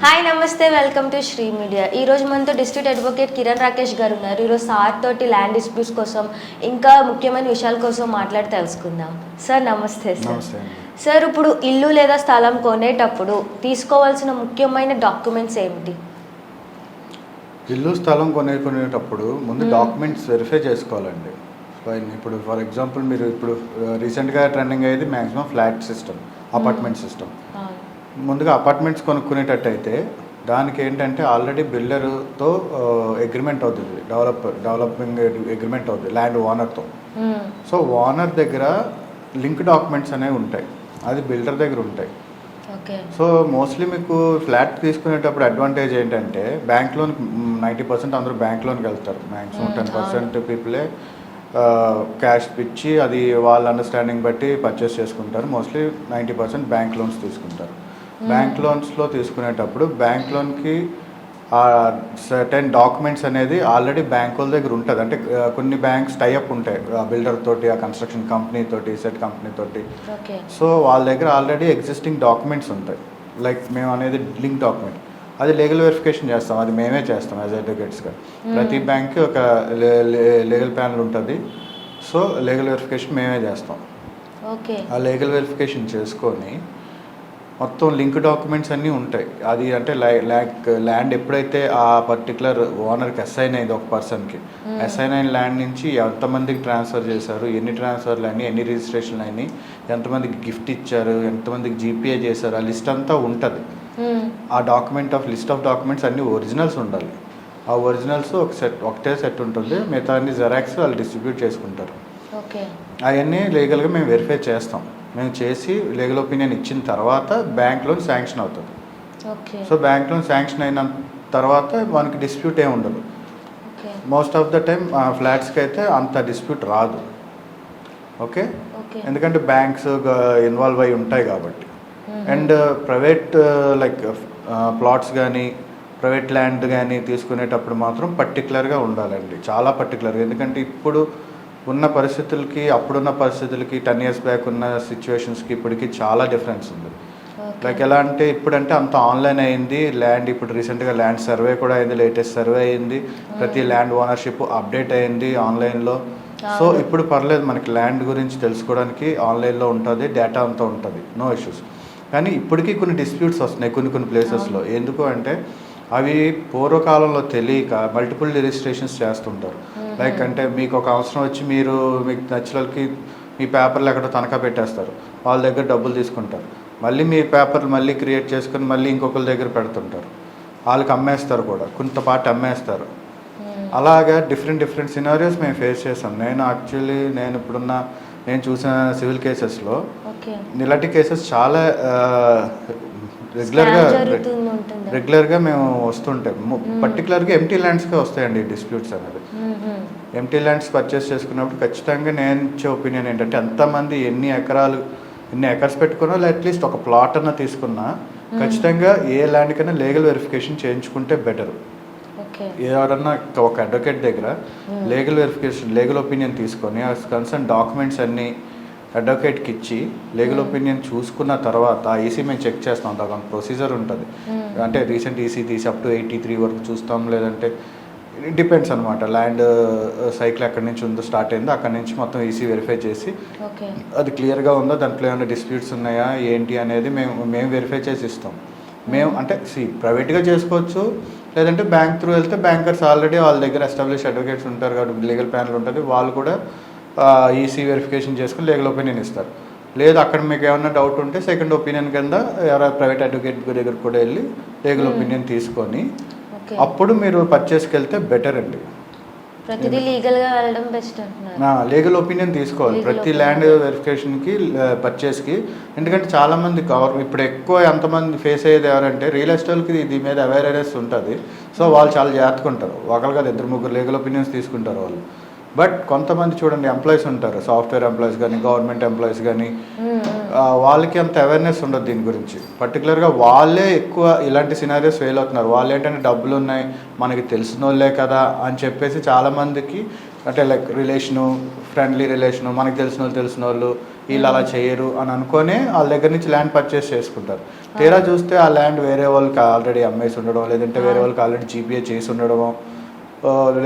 Hi నమస్తే, welcome to Shri media. ఈరోజు మనతో డిస్ట్రిక్ట్ అడ్వకేట్ కిరణ్ రాకేష్ గారు ఉన్నారు. ఈరోజు సార్ తోటి ల్యాండ్ డిస్ప్యూట్స్ కోసం ఇంకా ముఖ్యమైన విషయాల కోసం మాట్లాడి తెలుసుకుందాం. సార్ నమస్తే. సార్ ఇప్పుడు ఇల్లు లేదా స్థలం కొనేటప్పుడు తీసుకోవాల్సిన ముఖ్యమైన డాక్యుమెంట్స్ ఏమిటి? ఇల్లు స్థలం కొనేటప్పుడు ముందు డాక్యుమెంట్స్ వెరిఫై చేసుకోవాలండి. ఇప్పుడు ఫర్ ఎగ్జాంపుల్ మీరు ఇప్పుడు రీసెంట్గా ట్రెండింగ్ అయ్యేది maximum flat system, apartment system. ముందుగా అపార్ట్మెంట్స్ కొనుక్కునేటట్టయితే దానికి ఏంటంటే ఆల్రెడీ బిల్డర్తో అగ్రిమెంట్ అవుతుంది, డెవలపింగ్ అగ్రిమెంట్ అవుతుంది ల్యాండ్ ఓనర్తో. సో ఓనర్ దగ్గర లింక్ డాక్యుమెంట్స్ అనేవి ఉంటాయి, అది బిల్డర్ దగ్గర ఉంటాయి. సో మోస్ట్లీ మీకు ఫ్లాట్ తీసుకునేటప్పుడు అడ్వాంటేజ్ ఏంటంటే బ్యాంక్ లోన్ 90% అందరూ బ్యాంక్ లోన్కి వెళ్తారు. మ్యాక్సిమం 10% పీపులే క్యాష్ ఇచ్చి అది వాళ్ళ అండర్స్టాండింగ్ బట్టి పర్చేస్ చేసుకుంటారు. మోస్ట్లీ 90% బ్యాంక్ లోన్స్ తీసుకుంటారు. బ్యాంక్ లోన్స్లో తీసుకునేటప్పుడు బ్యాంక్ లోన్కి సర్టెన్ డాక్యుమెంట్స్ అనేది ఆల్రెడీ బ్యాంక్ వాళ్ళ దగ్గర ఉంటుంది. అంటే కొన్ని బ్యాంక్స్ టైఅప్ ఉంటాయి బిల్డర్ తోటి, ఆ కన్స్ట్రక్షన్ కంపెనీ తోటి, సెట్ కంపెనీ తోటి. సో వాళ్ళ దగ్గర ఆల్రెడీ ఎగ్జిస్టింగ్ డాక్యుమెంట్స్ ఉంటాయి. లైక్ మేము అనేది లింక్ డాక్యుమెంట్, అది లీగల్ వెరిఫికేషన్ చేస్తాం, అది మేమే చేస్తాం యాజ్ అడ్వకేట్స్గా. ప్రతి బ్యాంక్కి ఒక లీగల్ ప్యానల్ ఉంటుంది. సో లీగల్ వెరిఫికేషన్ మేమే చేస్తాం. ఆ లీగల్ వెరిఫికేషన్ చేసుకొని మొత్తం లింక్ డాక్యుమెంట్స్ అన్నీ ఉంటాయి. అది అంటే ల్యాండ్ ఎప్పుడైతే ఆ పర్టికులర్ ఓనర్కి అసైన్ అయింది, ఒక పర్సన్కి అసైన్ అయిన ల్యాండ్ నుంచి ఎంతమందికి ట్రాన్స్ఫర్ చేశారు, ఎన్ని ట్రాన్స్ఫర్లు అయినాయి, ఎన్ని రిజిస్ట్రేషన్లు అయినాయి, ఎంతమందికి గిఫ్ట్ ఇచ్చారు, ఎంతమందికి జీపీఏ చేశారు, ఆ లిస్ట్ అంతా ఉంటుంది. ఆ లిస్ట్ ఆఫ్ డాక్యుమెంట్స్ అన్నీ ఒరిజినల్స్ ఉండాలి. ఆ ఒరిజినల్స్ ఒకటే సెట్ ఉంటుంది, మిగతా అన్ని జెరాక్స్ వాళ్ళు డిస్ట్రిబ్యూట్ చేసుకుంటారు. అవన్నీ లీగల్గా మేము వెరిఫై చేస్తాం. మేము చేసి లీగల్ ఒపీనియన్ ఇచ్చిన తర్వాత బ్యాంక్ లోన్ శాంక్షన్ అవుతుంది. సో బ్యాంక్ లోన్ శాంక్షన్ అయిన తర్వాత మనకి డిస్ప్యూట్ ఏమి ఉండదు. మోస్ట్ ఆఫ్ ద టైం ఫ్లాట్స్కి అయితే అంత డిస్ప్యూట్ రాదు. ఓకే, ఎందుకంటే బ్యాంక్స్ ఇన్వాల్వ్ అయి ఉంటాయి కాబట్టి. అండ్ ప్రైవేట్ లైక్ ప్లాట్స్ కానీ ప్రైవేట్ ల్యాండ్ కానీ తీసుకునేటప్పుడు మాత్రం పర్టికులర్గా ఉండాలండి, చాలా పర్టికులర్గా. ఎందుకంటే ఇప్పుడు ఉన్న పరిస్థితులకి అప్పుడున్న పరిస్థితులకి 10 years బ్యాక్ ఉన్న సిచ్యువేషన్స్కి ఇప్పటికి చాలా డిఫరెన్స్ ఉంది. లైక్ ఎలా అంటే ఇప్పుడంటే అంత ఆన్లైన్ అయింది ల్యాండ్. ఇప్పుడు రీసెంట్గా ల్యాండ్ సర్వే కూడా అయింది, లేటెస్ట్ సర్వే అయింది, ప్రతి ల్యాండ్ ఓనర్షిప్ అప్డేట్ అయింది ఆన్లైన్లో. సో ఇప్పుడు పర్లేదు, మనకి ల్యాండ్ గురించి తెలుసుకోవడానికి ఆన్లైన్లో ఉంటుంది, డేటా అంతా ఉంటుంది, నో ఇష్యూస్. కానీ ఇప్పటికీ కొన్ని డిస్ప్యూట్స్ వస్తున్నాయి కొన్ని ప్లేసెస్లో. ఎందుకు అంటే అవి పూర్వకాలంలో తెలియక మల్టిపుల్ రిజిస్ట్రేషన్స్ చేస్తుంటారు. లైక్ అంటే మీకు ఒక అవసరం వచ్చి మీకు నచ్చినకి మీ పేపర్లు ఎక్కడో తనఖా పెట్టేస్తారు, వాళ్ళ దగ్గర డబ్బులు తీసుకుంటారు, మళ్ళీ మీ పేపర్లు మళ్ళీ క్రియేట్ చేసుకుని మళ్ళీ ఇంకొకరి దగ్గర పెడుతుంటారు, వాళ్ళకి అమ్మేస్తారు కూడా, కొంత పార్ట్ అమ్మేస్తారు. అలాగా డిఫరెంట్ సినారియోస్ మేము ఫేస్ చేస్తాం. నేను చూసిన సివిల్ కేసెస్లో ఇలాంటి కేసెస్ చాలా రెగ్యులర్గా మేము వస్తుంటాం. పర్టికులర్గా ఎంటీ ల్యాండ్స్కే వస్తాయండి డిస్ప్యూట్స్ అనేది. ఎంటీ ల్యాండ్స్ పర్చేస్ చేసుకున్నప్పుడు ఖచ్చితంగా నేను ఇచ్చే ఒపీనియన్ ఏంటంటే ఎంతమంది ఎన్ని ఎకర్స్ పెట్టుకున్నా అట్లీస్ట్ ఒక ప్లాట్ అన్న తీసుకున్నా ఖచ్చితంగా ఏ ల్యాండ్ కన్నా లీగల్ వెరిఫికేషన్ చేయించుకుంటే బెటర్. ఎవరన్నా ఒక అడ్వకేట్ దగ్గర లీగల్ ఒపీనియన్ తీసుకొని ఆ కన్సర్న్ డాక్యుమెంట్స్ అన్నీ అడ్వకేట్కి ఇచ్చి లీగల్ ఒపీనియన్ చూసుకున్న తర్వాత ఈసీ మేము చెక్ చేస్తాం. దాని ప్రొసీజర్ ఉంటుంది. అంటే రీసెంట్ ఈసీ తీసి అప్ టు 83 వరకు చూస్తాం, లేదంటే డిపెండ్స్ అనమాట. ల్యాండ్ సైకిల్ ఎక్కడి నుంచి ఉందో స్టార్ట్ అయిందో అక్కడి నుంచి మొత్తం ఈసీ వెరిఫై చేసి అది క్లియర్గా ఉందో, దాంట్లో ఏమైనా డిస్ప్యూట్స్ ఉన్నాయా ఏంటి అనేది మేము వెరిఫై చేసి ఇస్తాం. మేము అంటే ప్రైవేట్గా చేసుకోవచ్చు, లేదంటే బ్యాంక్ త్రూ వెళ్తే బ్యాంకర్స్ ఆల్రెడీ వాళ్ళ దగ్గర ఎస్టాబ్లిష్ అడ్వకేట్స్ ఉంటారు కాబట్టి లీగల్ ప్యానల్ ఉంటుంది, వాళ్ళు కూడా ఈసీ వెరిఫికేషన్ చేసుకుని లీగల్ ఒపీనియన్ ఇస్తారు. లేదు అక్కడ మీకు ఏమైనా డౌట్ ఉంటే సెకండ్ ఒపీనియన్ కింద ఎవరైనా ప్రైవేట్ అడ్వకేట్ దగ్గర కూడా వెళ్ళి లీగల్ ఒపీనియన్ తీసుకొని అప్పుడు మీరు పర్చేస్కి వెళ్తే బెటర్ అండి. లీగల్ ఒపీనియన్ తీసుకోవాలి ప్రతి ల్యాండ్ వెరిఫికేషన్కి, పర్చేస్కి. ఎందుకంటే చాలామంది ఇప్పుడు ఎక్కువ ఎంతమంది ఫేస్ అయ్యేది ఎవరంటే రియల్ ఎస్టేట్కి దీని మీద అవేర్నెస్ ఉంటుంది. సో వాళ్ళు చాలా జాగ్రత్తగా ఉంటారు, ఒకరు కాదు 2-3 లీగల్ ఒపీనియన్స్ తీసుకుంటారు వాళ్ళు. బట్ కొంతమంది చూడండి ఎంప్లాయీస్ ఉంటారు, సాఫ్ట్వేర్ ఎంప్లాయీస్ కానీ గవర్నమెంట్ ఎంప్లాయీస్ కానీ, వాళ్ళకి అంత అవేర్నెస్ ఉండదు దీని గురించి. పర్టికులర్గా వాళ్ళే ఎక్కువ ఇలాంటి సినారియోస్ ఫెయిల్ అవుతున్నారు. వాళ్ళు ఏంటంటే డబ్బులు ఉన్నాయి, మనకి తెలిసిన వాళ్ళే కదా అని చెప్పేసి చాలామందికి అంటే లైక్ ఫ్రెండ్లీ రిలేషను, మనకి తెలిసిన వాళ్ళు వీళ్ళు అలా చేయరు అని అనుకొని వాళ్ళ దగ్గర నుంచి ల్యాండ్ పర్చేస్ చేసుకుంటారు. తీరా చూస్తే ఆ ల్యాండ్ వేరే వాళ్ళకి ఆల్రెడీ అమ్మేసి ఉండడం, లేదంటే వేరే వాళ్ళకి ఆల్రెడీ జీపీఏ చేసి ఉండడం,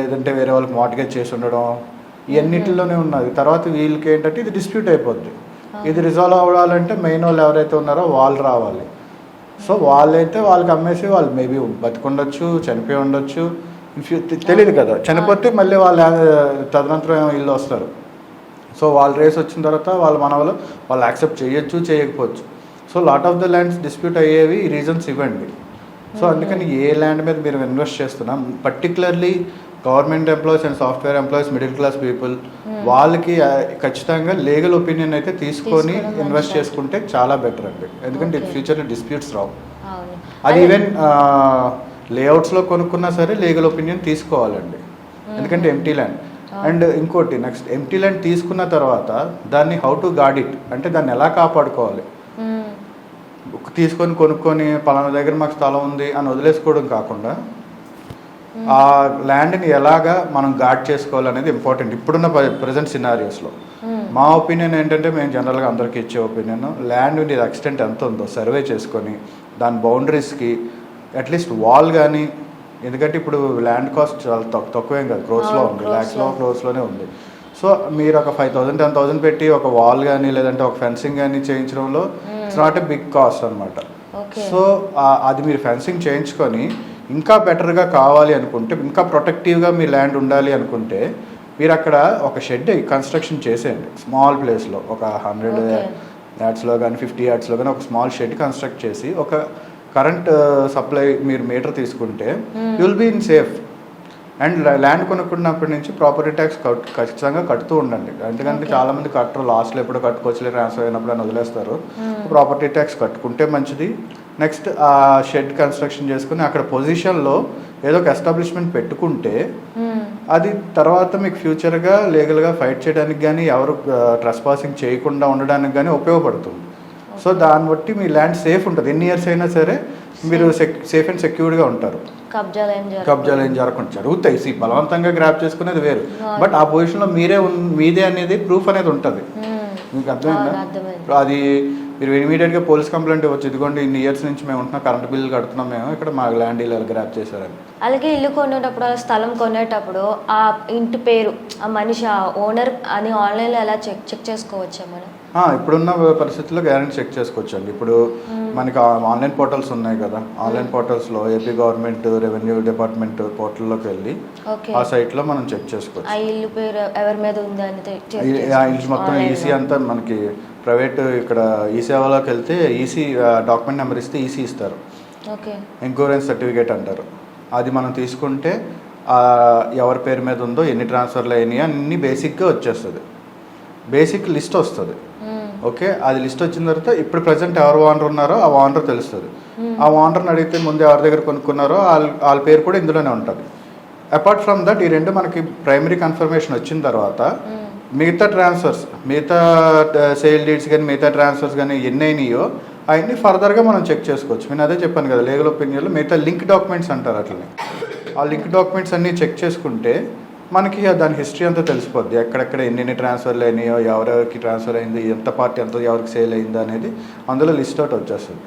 లేదంటే వేరే వాళ్ళకి మార్టిగేజ్ చేసి ఉండడం, ఇవన్నిటిలోనే ఉన్నది. తర్వాత వీళ్ళకి ఏంటంటే ఇది డిస్ప్యూట్ అయిపోద్ది. ఇది రిజాల్వ్ అవ్వాలంటే మెయిన్ వాళ్ళు ఎవరైతే ఉన్నారో వాళ్ళు రావాలి. సో వాళ్ళైతే వాళ్ళకి అమ్మేసి వాళ్ళు మేబీ బతికుండొచ్చు, చనిపోయి ఉండొచ్చు, తెలియదు కదా. చనిపోతే మళ్ళీ వాళ్ళు తదనంతరం వీళ్ళు వస్తారు. సో వాళ్ళు రేస్ వచ్చిన తర్వాత వాళ్ళ మనవలు వాళ్ళు యాక్సెప్ట్ చేయొచ్చు, చేయకపోవచ్చు. So lot of the lands dispute అయ్యేవి ఈ రీజన్స్ ఇవ్వండి. సో అందుకని ఏ ల్యాండ్ మీద మీరు ఇన్వెస్ట్ చేస్తున్నాం, particularly government employees and software employees, middle class people, వాళ్ళకి ఖచ్చితంగా లీగల్ ఒపీనియన్ అయితే తీసుకొని ఇన్వెస్ట్ చేసుకుంటే చాలా బెటర్ అండి. ఎందుకంటే ఫ్యూచర్లో డిస్ప్యూట్స్ రావు. అది ఈవెన్ లేఅవుట్స్లో కొనుక్కున్నా సరే లీగల్ ఒపీనియన్ తీసుకోవాలండి, ఎందుకంటే ఎంటీ ల్యాండ్. అండ్ ఇంకోటి నెక్స్ట్, ఎంటీ ల్యాండ్ తీసుకున్న తర్వాత దాన్ని హౌ టు గార్డ్ ఇట్, అంటే దాన్ని ఎలా కాపాడుకోవాలి. తీసుకొని కొనుక్కొని పలానా దగ్గర మాకు స్థలం ఉంది అని వదిలేసుకోవడం కాకుండా ఆ ల్యాండ్ని ఎలాగా మనం గార్డ్ చేసుకోవాలనేది ఇంపార్టెంట్ ఇప్పుడున్న ప్రజెంట్ సినారియోస్లో. మా ఒపీనియన్ ఏంటంటే, మేము జనరల్గా అందరికీ ఇచ్చే ఒపీనియన్, ల్యాండ్ ఎక్స్టెంట్ ఎంత ఉందో సర్వే చేసుకొని దాని బౌండరీస్కి అట్లీస్ట్ వాల్ కానీ, ఎందుకంటే ఇప్పుడు ల్యాండ్ కాస్ట్ చాలా తక్కువేం కాదు, క్రోర్స్లో ఉంది, ల్యాక్స్లో క్రోర్స్లోనే ఉంది. సో మీరు ఒక 5,000 10,000 పెట్టి ఒక వాల్ కానీ లేదంటే ఒక ఫెన్సింగ్ కానీ చేయించడంలో it's not a big cost అనమాట. సో అది మీరు ఫెన్సింగ్ చేయించుకొని ఇంకా బెటర్గా కావాలి అనుకుంటే, ఇంకా ప్రొటెక్టివ్గా మీ ల్యాండ్ ఉండాలి అనుకుంటే, మీరు అక్కడ ఒక షెడ్ కన్స్ట్రక్షన్ చేసేయండి స్మాల్ ప్లేస్లో. ఒక 100 యార్డ్స్లో కానీ 50 యార్డ్స్లో కానీ ఒక స్మాల్ షెడ్ కన్స్ట్రక్ట్ చేసి ఒక కరెంట్ సప్లై మీరు మీటర్ తీసుకుంటే you will be in safe. And land కొనుక్కున్నప్పటి నుంచి ప్రాపర్టీ ట్యాక్స్ ఖచ్చితంగా కడుతూ ఉండండి. ఎందుకంటే చాలామంది కట్టరు, లాస్ట్లో ఎప్పుడు కట్టుకోవచ్చు, ట్రాన్స్ఫర్ అయినప్పుడు అని వదిలేస్తారు. ప్రాపర్టీ ట్యాక్స్ కట్టుకుంటే మంచిది. నెక్స్ట్ ఆ షెడ్ కన్స్ట్రక్షన్ చేసుకుని అక్కడ పొజిషన్లో ఏదో ఒక ఎస్టాబ్లిష్మెంట్ పెట్టుకుంటే అది తర్వాత మీకు ఫ్యూచర్గా లీగల్గా ఫైట్ చేయడానికి కానీ, ఎవరు ట్రెస్పాసింగ్ చేయకుండా ఉండడానికి కానీ ఉపయోగపడుతుంది. సో దాన్ని బట్టి మీ ల్యాండ్ సేఫ్ ఉంటుంది. ఎన్ని ఇయర్స్ అయినా సరే మీరు సేఫ్ అండ్ సెక్యూర్డ్గా ఉంటారు. కబ్జాలు ఏం జరగకుండా జరుగుతాయి. బలవంతంగా గ్రాప్ చేసుకునేది వేరు, బట్ ఆ పొజిషన్లో మీదే అనేది ప్రూఫ్ అనేది ఉంటుంది. మీకు అర్థమైందా? అది మీరు ఇమీడియట్గా పోలీస్ కంప్లైంట్ ఇవ్వచ్చు, ఇదిగోండి ఇన్ని ఇయర్స్ నుంచి మేము ఉంటున్నాం, కరెంట్ బిల్లు కడుతున్నాం, మేము ఇక్కడ మా ల్యాండ్ ఇలా గ్రాప్ చేశారని. అలాగే ఇల్లు కొనేటప్పుడు, స్థలం కొనేటప్పుడు ఆ ఇంటి పేరు, ఆ మనిషి, ఆ ఓనర్ అని ఆన్లైన్లో ఎలా చెక్ చేసుకోవచ్చా మనం? ఇప్పుడున్న పరిస్థితుల్లో గ్యారెంటీ చెక్ చేసుకోవచ్చు అండి. ఇప్పుడు మనకి ఆన్లైన్ పోర్టల్స్ ఉన్నాయి కదా, ఆన్లైన్ పోర్టల్స్లో ఏపీ గవర్నమెంట్ రెవెన్యూ డిపార్ట్మెంట్ పోర్టల్లోకి వెళ్ళి ఆ సైట్లో మనం చెక్ చేసుకోవచ్చు. ఆ ఇల్లు పేరు ఎవరి మీద ఉంది అనేది, ఆ ఇల్లు మొత్తం ఈసీ అంతా మనకి ప్రైవేట్, ఇక్కడ ఈ సేవలోకి వెళ్తే ఈసీ డాక్యుమెంట్ నెంబర్ ఇస్తే ఈసీ ఇస్తారు, ఇన్సూరెన్స్ సర్టిఫికేట్ అంటారు. అది మనం తీసుకుంటే ఎవరి పేరు మీద ఉందో, ఎన్ని ట్రాన్స్ఫర్లు అయినాయో అన్నీ బేసిక్గా వచ్చేస్తుంది, బేసిక్ లిస్ట్ వస్తుంది. ఓకే, అది లిస్ట్ వచ్చిన తర్వాత ఇప్పుడు ప్రజెంట్ ఎవరు ఓనర్ ఉన్నారో ఆ ఓనర్ తెలుస్తుంది. ఆ ఓనర్ని అడిగితే ముందు ఎవరి దగ్గర కొనుక్కున్నారో వాళ్ళ పేరు కూడా ఇందులోనే ఉంటుంది. అపార్ట్ ఫ్రమ్ దట్ ఈ రెండు మనకి ప్రైమరీ కన్ఫర్మేషన్ వచ్చిన తర్వాత మిగతా ట్రాన్స్ఫర్స్, మిగతా సేల్ డీడ్స్ కానీ మిగతా ట్రాన్స్ఫర్స్ కానీ ఎన్ని అయినాయో అవన్నీ ఫర్దర్గా మనం చెక్ చేసుకోవచ్చు. నేను అదే చెప్పాను కదా, లీగల్ ఒపీనియన్లో మిగతా లింక్ డాక్యుమెంట్స్ అంటారు అట్లనే. ఆ లింక్ డాక్యుమెంట్స్ అన్నీ చెక్ చేసుకుంటే మనకి దాని హిస్టరీ అంతా తెలిసిపోద్ది. ఎక్కడెక్కడ ఎన్ని ట్రాన్స్ఫర్లు అయినాయో, ఎవరెవరికి ట్రాన్స్ఫర్ అయింది, ఎంత పార్టీ ఎంత ఎవరికి సేల్ అయిందో అనేది అందులో లిస్ట్ అవుట్ వచ్చేస్తుంది.